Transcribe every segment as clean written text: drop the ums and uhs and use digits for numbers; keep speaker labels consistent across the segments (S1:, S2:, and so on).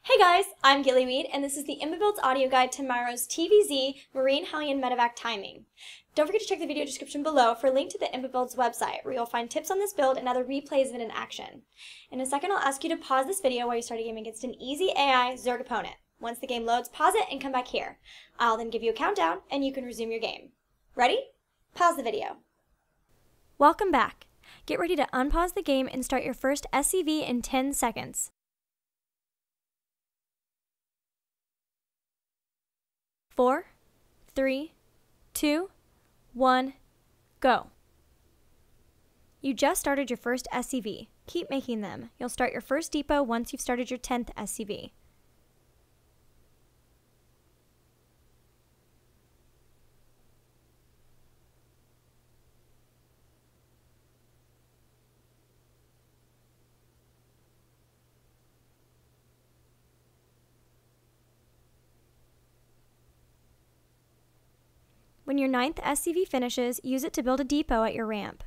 S1: Hey guys, I'm Gillyweed, and this is the IMBAbuilds audio guide to Maru's TvZ Marine Hellion Medivac Timing. Don't forget to check the video description below for a link to the IMBAbuilds website, where you'll find tips on this build and other replays of it in action. In a second, I'll ask you to pause this video while you start a game against an easy AI Zerg opponent. Once the game loads, pause it and come back here. I'll then give you a countdown, and you can resume your game. Ready? Pause the video. Welcome back. Get ready to unpause the game and start your first SCV in 10 seconds. 4, 3, 2, 1, go. You just started your first SCV. Keep making them. You'll start your first depot once you've started your 10th SCV. When your 9th SCV finishes, use it to build a depot at your ramp.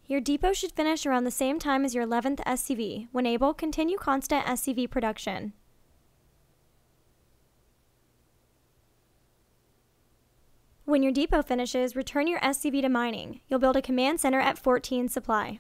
S1: Your depot should finish around the same time as your 11th SCV. When able, continue constant SCV production. When your depot finishes, return your SCV to mining. You'll build a command center at 14 supply.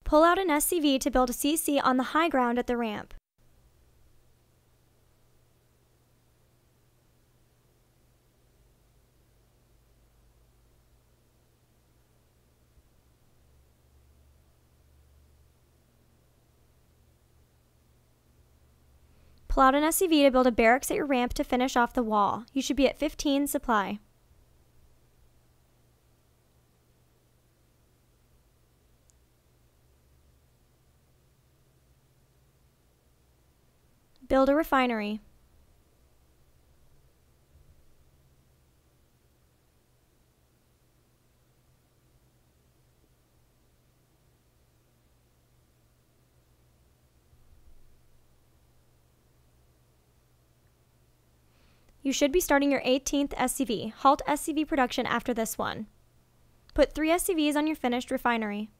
S1: Pull out an SCV to build a CC on the high ground at the ramp. Pull out an SCV to build a barracks at your ramp to finish off the wall. You should be at 15 supply. Build a refinery. You should be starting your 18th SCV. Halt SCV production after this one. Put 3 SCVs on your finished refinery.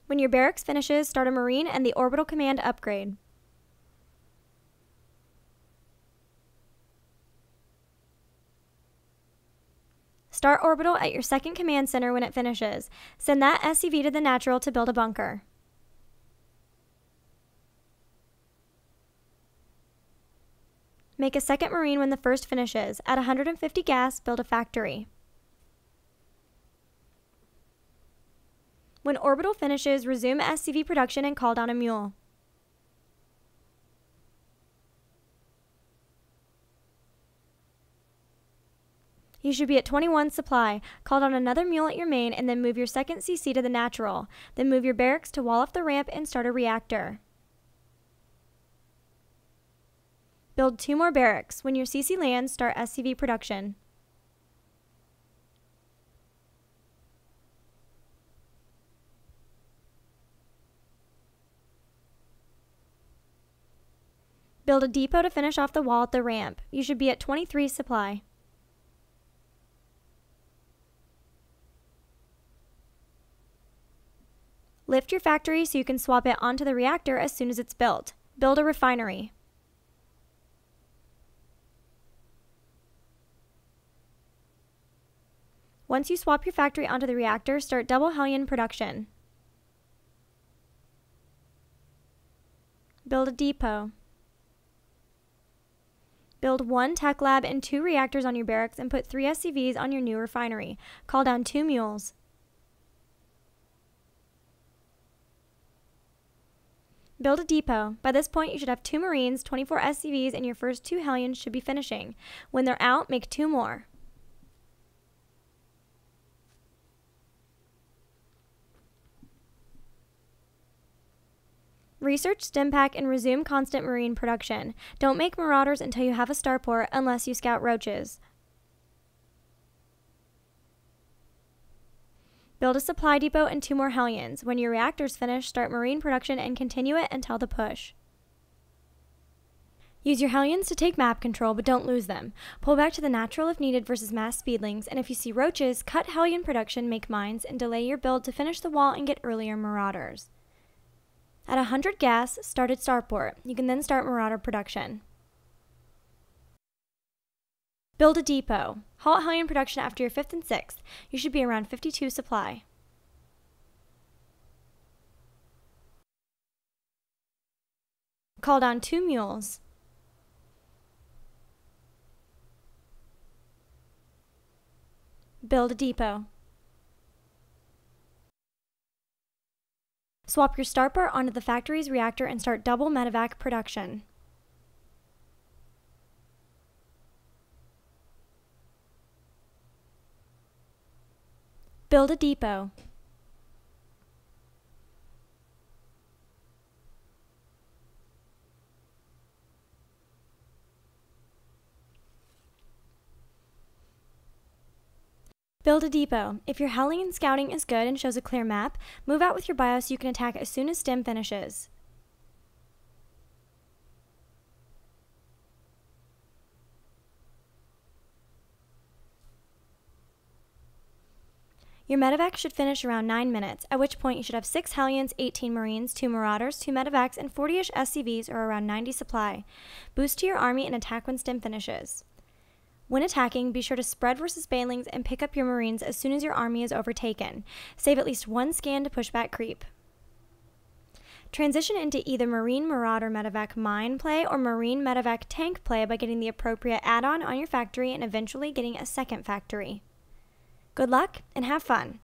S1: When your barracks finishes, start a marine and the orbital command upgrade. Start orbital at your 2nd command center when it finishes. Send that SCV to the natural to build a bunker. Make a 2nd marine when the first finishes. At 150 gas, build a factory. When orbital finishes, resume SCV production and call down a mule. You should be at 21 supply. Call down another mule at your main and then move your 2nd CC to the natural. Then move your barracks to wall off the ramp and start a reactor. Build 2 more barracks. When your CC lands, start SCV production. Build a depot to finish off the wall at the ramp. You should be at 23 supply. Lift your factory so you can swap it onto the reactor as soon as it's built. Build a refinery. Once you swap your factory onto the reactor, start double Hellion production. Build a depot. Build 1 tech lab and 2 reactors on your barracks and put 3 SCVs on your new refinery. Call down 2 mules. Build a depot. By this point, you should have 2 Marines, 24 SCVs, and your first 2 Hellions should be finishing. When they're out, make 2 more. Research Stimpack and resume constant Marine production. Don't make Marauders until you have a starport unless you scout roaches. Build a supply depot and 2 more Hellions. When your reactor's finish, start Marine production and continue it until the push. Use your Hellions to take map control, but don't lose them. Pull back to the natural if needed versus mass speedlings, and if you see roaches, cut Hellion production, make mines, and delay your build to finish the wall and get earlier Marauders. At 100 gas, start at starport. You can then start Marauder production. Build a depot. Halt Hellion production after your 5th and 6th. You should be around 52 supply. Call down 2 mules. Build a depot. Swap your starport onto the factory's reactor and start double Medivac production. Build a depot. Build a depot. If your Hellion scouting is good and shows a clear map, move out with your bio so you can attack as soon as stim finishes. Your Medivac should finish around 9 minutes, at which point you should have 6 Hellions, 18 Marines, 2 Marauders, 2 Medivacs, and 40-ish SCVs or around 90 supply. Boost to your army and attack when stim finishes. When attacking, be sure to spread versus banelings and pick up your Marines as soon as your army is overtaken. Save at least 1 scan to push back creep. Transition into either Marine Marauder Medivac mine play or Marine Medivac tank play by getting the appropriate add-on on your factory and eventually getting a second factory. Good luck and have fun!